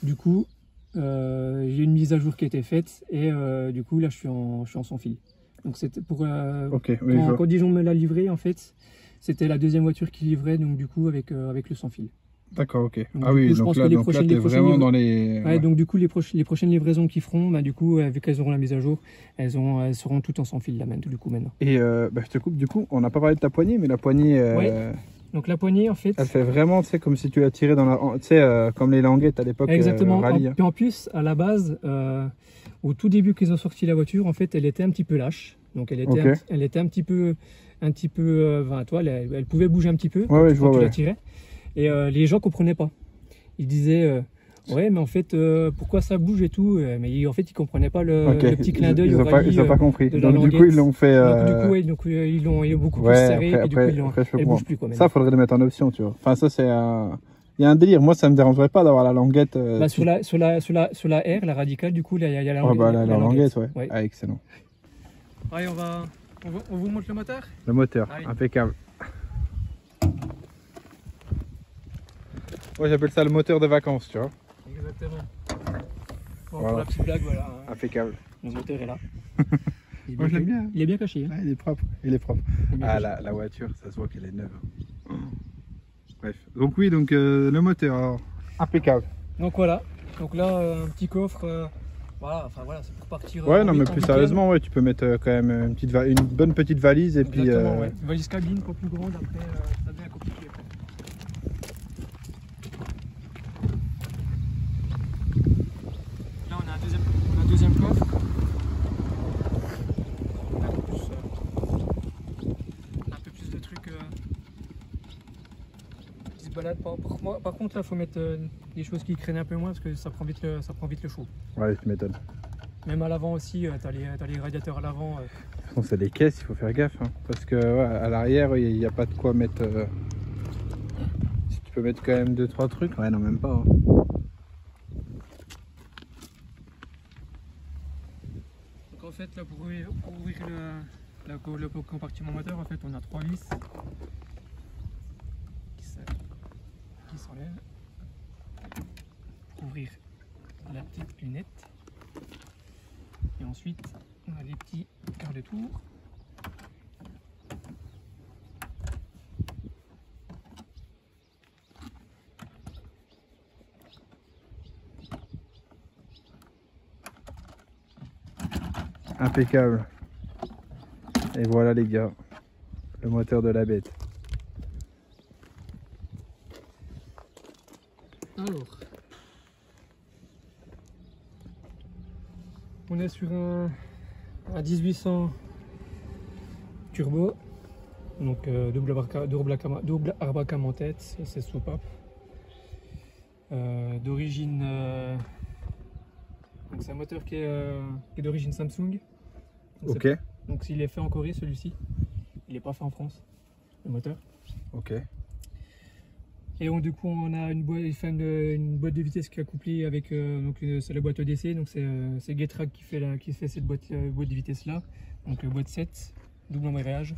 du coup, j'ai une mise à jour qui a été faite et du coup là je suis en sans fil. Donc c'était pour quand Dijon me l'a livré, en fait, c'était la deuxième voiture qui livrait, donc du coup avec le sans fil. D'accord, ok. Donc, ah oui, coup, donc là t'es vraiment dans les. Ouais, donc du coup les prochaines livraisons qu'ils feront, du coup vu qu'elles auront la mise à jour, elles seront toutes en sans fil là maintenant. Et je te coupe, du coup on n'a pas parlé de ta poignée, mais la poignée. Ouais. Donc la poignée, en fait, elle fait vraiment, tu sais, comme si tu la tirais dans la, tu sais, comme les languettes à l'époque. Exactement. Rallye. En plus, à la base, au tout début qu'ils ont sorti la voiture, en fait, elle était un petit peu lâche. Donc elle était un petit peu, toi, elle pouvait bouger un petit peu quand tu la tirais. Et les gens comprenaient pas. Ils disaient ouais, mais en fait, pourquoi ça bouge et tout, mais en fait, ils comprenaient pas le petit clin d'œil. Ils n'ont pas compris. Donc du coup, ils l'ont fait. Donc ils l'ont beaucoup plus serré. Et du coup, elle bouge plus quand même. Ça, faudrait le mettre en option, tu vois. Enfin, ça, c'est il y a un délire. Moi, ça me dérangerait pas d'avoir la languette. Sur la R, la radicale, du coup, il y a la languette. La languette, ouais. Ah, excellent. Allez, on vous montre le moteur. Le moteur, impeccable. Moi, j'appelle ça le moteur de vacances, tu vois. Exactement. Bon, voilà. Pour la petite blague, voilà. Impeccable. Le moteur est là. Moi, je l'aime bien. Il est bien caché. Hein. Ouais, il est propre. La voiture, ça se voit qu'elle est neuve. Bref. Donc oui, le moteur, alors, impeccable. Donc voilà. Donc là, un petit coffre Voilà, enfin voilà, c'est pour partir. Ouais, non, mais plus sérieusement, ouais, tu peux mettre quand même une bonne petite valise et puis. Ouais. Une valise cabine, pas plus grande, après ça devient compliqué. Après. Là, on a un deuxième coffre. On a un peu plus de trucs qui se baladent. Par contre, là, il faut mettre des choses qui craignent un peu moins parce que ça prend vite le chaud. Ouais, tu m'étonnes. Même à l'avant aussi, t'as les radiateurs à l'avant. De toute façon, c'est des caisses, il faut faire gaffe. Hein, parce que ouais, à l'arrière, il n'y a pas de quoi mettre. Si tu peux mettre quand même 2-3 trucs. Ouais, non, même pas. Hein. Donc en fait, là, pour ouvrir le compartiment moteur, en fait, on a 3 vis qui s'enlèvent pour ouvrir la petite lunette. Et ensuite, on a les petits quarts de tour. Impeccable. Et voilà les gars, le moteur de la bête. Alors, on est sur un 1800 turbo, donc double arbacam en tête, c'est soupape. D'origine, donc c'est un moteur qui est d'origine Samsung. Donc ok. Donc s'il est fait en Corée, celui-ci, il n'est pas fait en France, le moteur. Ok. Et donc, du coup, on a une boîte de vitesse qui est couplée avec c'est la boîte EDC, donc c'est Getrag qui fait cette boîte de vitesse là, donc boîte 7, double embrayage,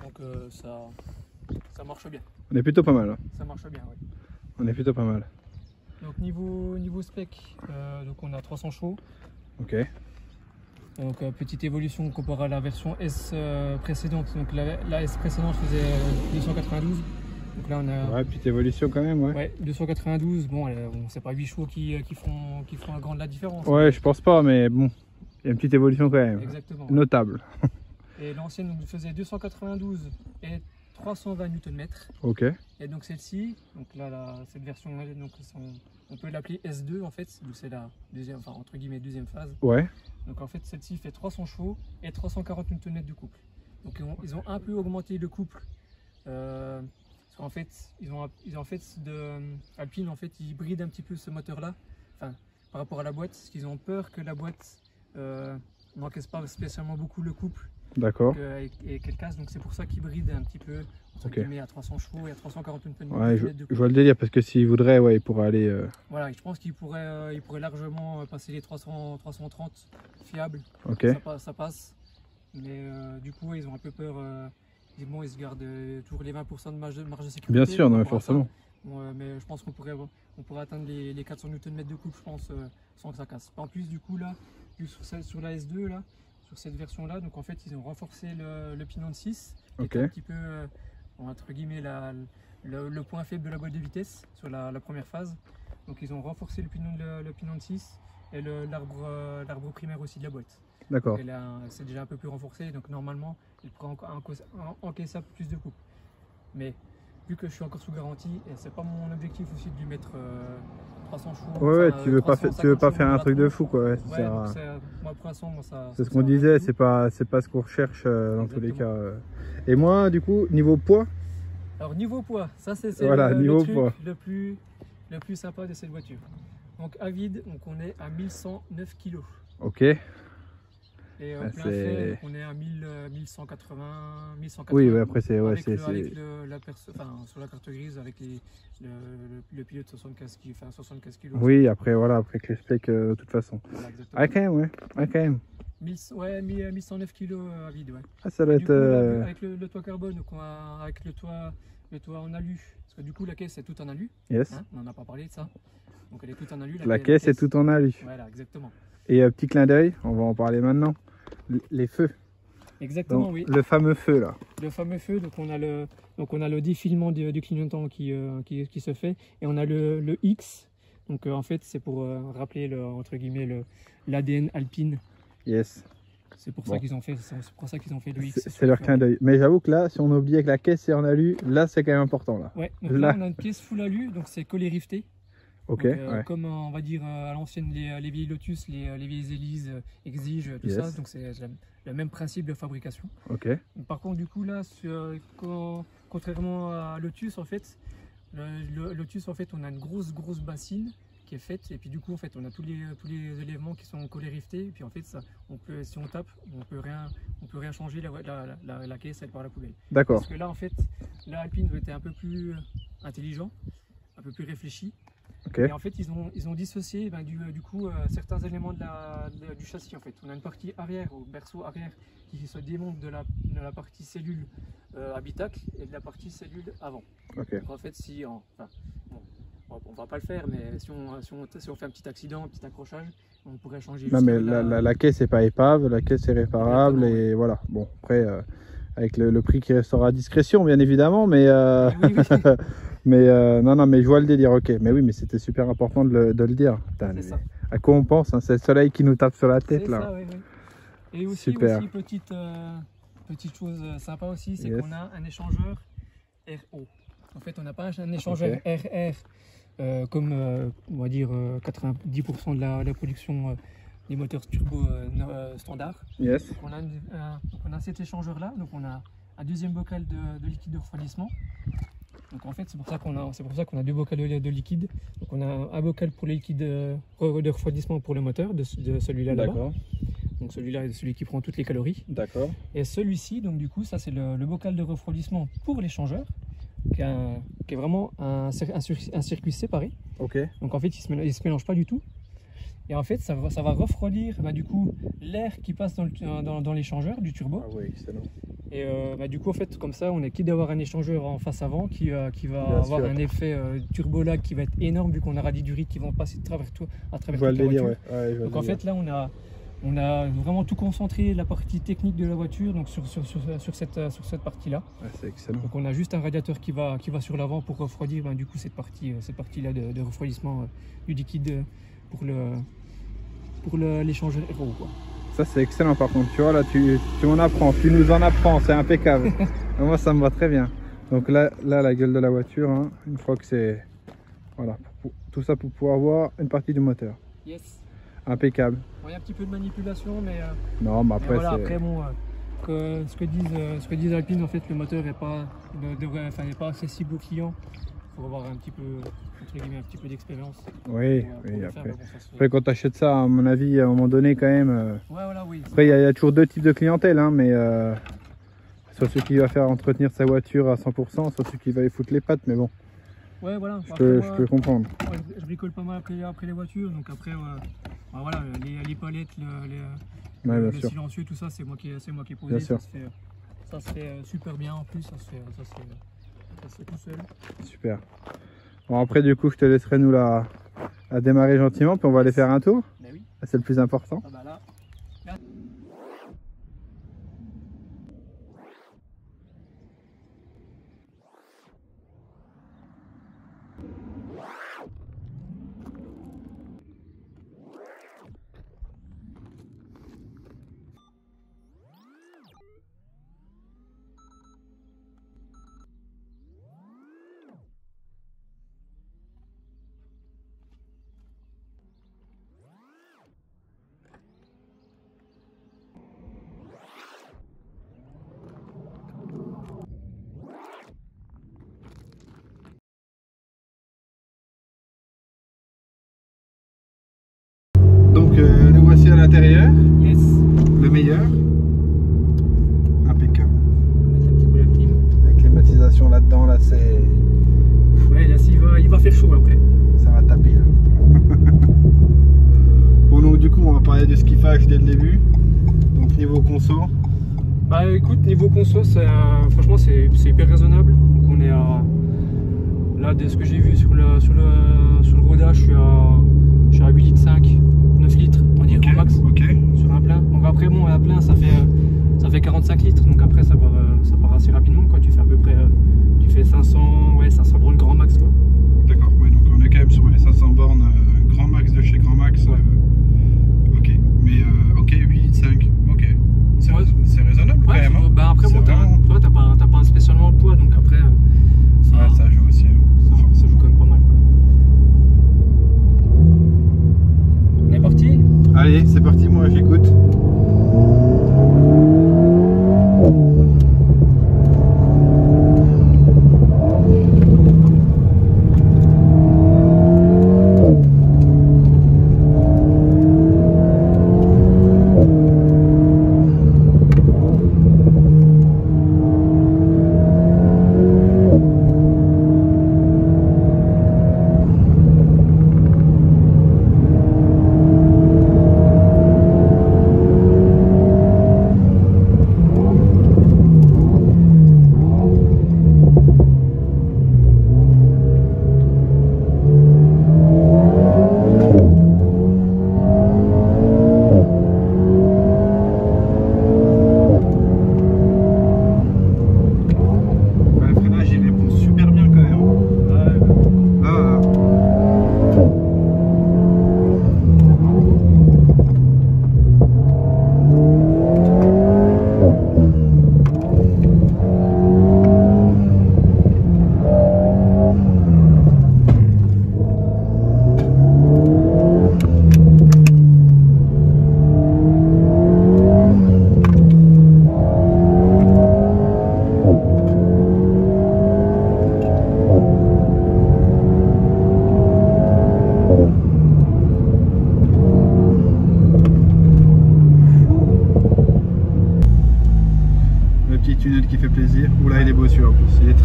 donc ça marche bien. On est plutôt pas mal. Hein. Ça marche bien, oui. On est plutôt pas mal. Donc niveau spec, donc on a 300 chevaux. Ok. Donc petite évolution comparée à la version S précédente, donc la S précédente faisait 292. Donc là on a ouais, petite évolution quand même, ouais. Ouais, 292, bon, c'est pas 8 chevaux qui font un grand de la différence. Ouais, je pense pas, mais bon, il y a une petite évolution quand même. Exactement. Notable. Et l'ancienne donc, faisait 292 et 320 Nm. Ok. Et donc celle-ci, donc là, cette version, donc, on peut l'appeler S2 en fait, donc c'est la deuxième, enfin entre guillemets deuxième phase. Ouais. Donc en fait celle-ci fait 300 chevaux et 340 Nm de couple. Donc ils ont un peu augmenté le couple. En fait, Alpine en fait, ils brident un petit peu ce moteur-là, enfin, par rapport à la boîte, parce qu'ils ont peur que la boîte n'encaisse pas spécialement beaucoup le couple. D'accord. Et qu'elle casse, donc c'est pour ça qu'ils brident un petit peu, entre guillemets, à 300 chevaux et à 340 Nm. Ouais, je vois le délire, parce que s'ils voudraient, ouais, ils pourraient aller. Voilà, je pense qu'ils pourraient largement passer les 330 fiables. Ok. Ça passe, mais du coup, ils ont un peu peur. Bon, ils se gardent toujours les 20% de marge de sécurité. Bien sûr, non, mais forcément. Bon, mais je pense qu'on pourrait atteindre les 400 Nm de couple, je pense, sans que ça casse. En plus, du coup, là, sur la S2, là, sur cette version-là, donc en fait, ils ont renforcé le pignon de 6, qui était un petit peu, entre guillemets, le point faible de la boîte de vitesse sur la première phase. Donc, ils ont renforcé le pignon de 6 et l'arbre primaire aussi de la boîte. D'accord. C'est déjà un peu plus renforcé, donc normalement il pourrait encaisser un peu plus de couple. Mais vu que je suis encore sous garantie, et c'est pas mon objectif aussi de lui mettre 300 chevaux. Ouais, tu veux pas faire un truc de fou quoi. Ouais, moi pour l'instant, c'est ce qu'on disait, c'est pas ce qu'on recherche dans tous les cas. Et moi, du coup, niveau poids. Alors niveau poids, ça c'est voilà, le truc le plus sympa de cette voiture. Donc à vide, donc on est à 1109 kg. Ok. Et plein fait, on est à 1180, 1180. Oui, ouais, après c'est sur la carte grise avec le pilote 75 kg. Oui, après voilà, après que les specs de toute façon. Voilà, ah quand même, ouais. Ah, quand même. 1109 kg à vide, ouais. Ah, ça doit être. Coup, avec le toit carbone, donc avec le toit en alu, parce que du coup la caisse est toute en alu. Yes. Hein, on n'en a pas parlé de ça. Donc elle est toute en alu. La caisse est toute en alu. Voilà, exactement. Et petit clin d'œil, on va en parler maintenant. Les feux. Exactement, donc, oui. Le fameux feu là. Le fameux feu, donc on a le défilement du clignotant qui se fait, et on a le X, Donc en fait, c'est pour rappeler entre guillemets l'ADN Alpine. Yes. C'est pour ça qu'ils ont fait, c'est pour ça qu'ils ont fait le X. C'est leur clin d'œil. Mais j'avoue que là, si on a oublié que la caisse est en alu, là c'est quand même important là. Ouais. Donc là on a une pièce full alu, donc c'est collé rifté. Ok. Donc, ouais. Comme on va dire à l'ancienne les vieilles Lotus, les vieilles Élise, Exige, tout ça. Donc c'est le même principe de fabrication. Ok. Par contre du coup là, contrairement à Lotus en fait, le Lotus en fait on a une grosse bassine qui est faite, et puis du coup en fait on a tous les éléments qui sont collés riftés, et puis en fait ça, si on tape, on peut rien changer, la caisse elle part à la poubelle. D'accord. Parce que là en fait l'Alpine était un peu plus intelligent, un peu plus réfléchi. Okay. Et en fait ils ont dissocié du coup certains éléments du châssis. En fait on a une partie arrière, au berceau arrière, qui se démonte de la partie cellule habitacle et de la partie cellule avant. Okay. Donc en fait on va pas le faire, mais si on fait un petit accident, un petit accrochage, on pourrait changer. Non mais la caisse n'est pas épave, la caisse est réparable. Exactement. Et voilà. Bon après avec le prix qui restera à discrétion bien évidemment, mais oui. mais non mais je vois le délire. Ok, mais oui, mais c'était super important de le dire. Putain, à quoi on pense hein, c'est le soleil qui nous tape sur la tête là. Ça, oui. Et aussi petite chose sympa aussi, c'est qu'on a un échangeur RO. En fait on n'a pas un échangeur RR comme on va dire 90% de la production des moteurs turbo standard. Yes. Donc on a cet échangeur là, donc on a un deuxième bocal de liquide de refroidissement. Donc en fait c'est pour ça qu'on a deux bocals de liquide. Donc on a un bocal pour le liquide de refroidissement pour le moteur de celui-là là-bas. Donc celui-là est celui qui prend toutes les calories. D'accord. Et celui-ci, donc du coup ça c'est le bocal de refroidissement pour l'échangeur, qui est vraiment un circuit séparé. Ok. Donc en fait il se mélange pas du tout. Et en fait ça va refroidir du coup l'air qui passe dans l'échangeur du turbo. Ah oui, excellent. Et du coup en fait comme ça on est quitte d'avoir un échangeur en face avant qui va avoir un effet turbo lag qui va être énorme, vu qu'on aura des durées qui vont passer à travers toute la voiture. Ouais, donc en fait là on a vraiment tout concentré, la partie technique de la voiture, donc sur cette partie là. Ouais, c'est excellent. Donc on a juste un radiateur qui va sur l'avant pour refroidir du coup cette partie là de refroidissement du liquide pour l'échangeur RO quoi. Ça c'est excellent par contre, tu vois là tu m'en apprends, tu nous en apprends, c'est impeccable. Moi ça me va très bien. Donc là la gueule de la voiture, hein, une fois que c'est... Voilà, tout ça pour pouvoir voir une partie du moteur. Yes. Impeccable. Il y a un petit peu de manipulation, mais... non, mais après voilà, après bon, ce que disent Alpine, en fait le moteur n'est pas accessible aux clients. Il faut avoir un petit peu, entre guillemets, un petit peu d'expérience. Oui, après quand tu achètes ça, à mon avis, à un moment donné quand même... Ouais, voilà, oui. Après il y a toujours deux types de clientèle, hein, mais soit celui qui va faire entretenir sa voiture à 100%, soit celui qui va y foutre les pattes, mais bon. Ouais, voilà. Je peux comprendre. Je bricole pas mal après les voitures, donc après, voilà, les palettes, le silencieux, tout ça, c'est moi qui ai posé. Bien sûr. Ça se fait super bien en plus, ça se fait tout seul. Super. Bon après du coup je te laisserai nous la démarrer gentiment, puis on va aller faire un tour. Ben oui. C'est le plus important. Ah bah là. Donc nous voici à l'intérieur. Yes. Le meilleur. Impeccable. Mettre un petit coup la clim. La climatisation là-dedans, là c'est... Ouais, là il va faire chaud après. Ça va taper là. Bon donc du coup on va parler du skiffage dès le début. Donc niveau conso. Bah écoute, niveau conso, franchement c'est hyper raisonnable. Donc on est à... Là de ce que j'ai vu sur le rodage, je suis à 8 litres 5, 9 litres on va dire au max sur un plein. Donc après bon à plein ça fait 45 litres, donc après ça part assez rapidement quand tu fais à peu près tu fais 500 bornes grand max quoi. D'accord, ouais, donc on est quand même sur les 500 bornes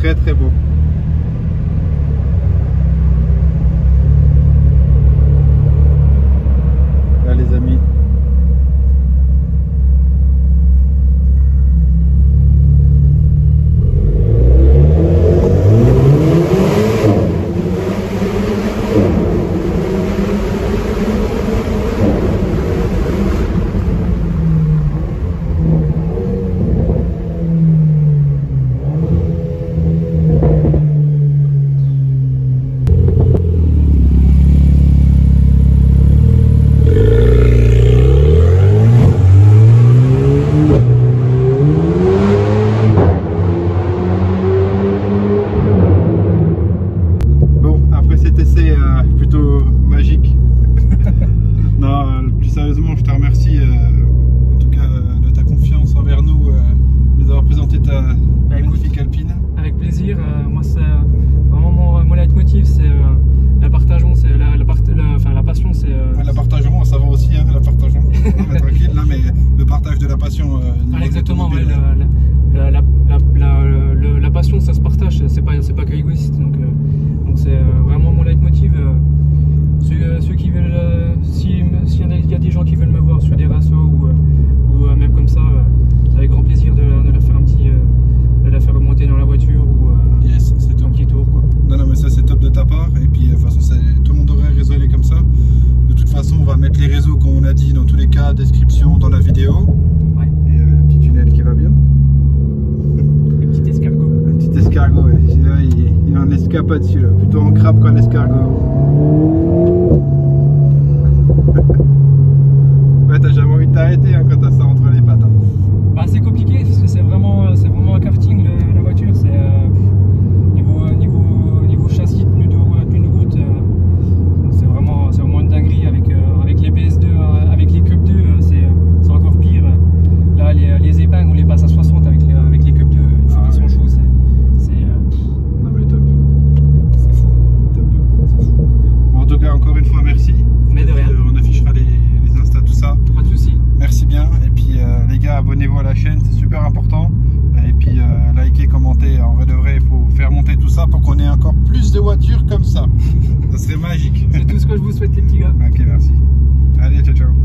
très très beau. Là les amis. Plutôt magique. Non, plus sérieusement, je te remercie en tout cas de ta confiance envers nous, de nous avoir présenté ta magnifique Alpine. Avec plaisir. Moi, c'est vraiment mon leitmotiv, c'est la partageons, c'est la passion, c'est. La partageons, ça va aussi, hein, la partageons. Tranquille, là, mais le partage de la passion. Exactement, ouais, la passion, ça se partage, c'est pas que égoïste, donc c'est vraiment mon leitmotiv. Ceux qui veulent, s'il y a des gens qui veulent me voir sur des rassos ou même comme ça, c'est avec grand plaisir de leur faire de la faire remonter dans la voiture ou yes, c'est un petit tour, quoi. Non mais ça c'est top de ta part, et puis de toute façon tout le monde devrait raisonner comme ça. De toute façon on va mettre les réseaux comme on a dit dans tous les cas, description dans la vidéo. Ouais. Et un petit tunnel qui va bien. Un petit escargot. Un petit escargot, ouais. Il est en escapade celui-là, plutôt en crabe qu'en escargot. Ouais, t'as jamais envie de t'arrêter hein, quand t'as ça entre les pattes. Hein. Bah, c'est compliqué parce que c'est vraiment un karting la voiture. C'est niveau châssis, tenue de route, c'est vraiment une dinguerie avec les BS2, avec les Cup 2, c'est encore pire. Là, les épingles on les passe à 60 avec les Cup 2, une fois qu'ils sont chauds, non mais top. C'est fou. Top. C'est fou. Bon, en tout cas, encore une fois, merci. Mais de rien. On affichera les Insta, tout ça. Pas de soucis. Merci bien. Et puis les gars, abonnez-vous à la chaîne, c'est super important. Et puis likez, commentez. En vrai de vrai, il faut faire monter tout ça pour qu'on ait encore plus de voitures comme ça. Ça serait magique. C'est tout ce que je vous souhaite les petits gars. Ok, merci. Allez, ciao ciao.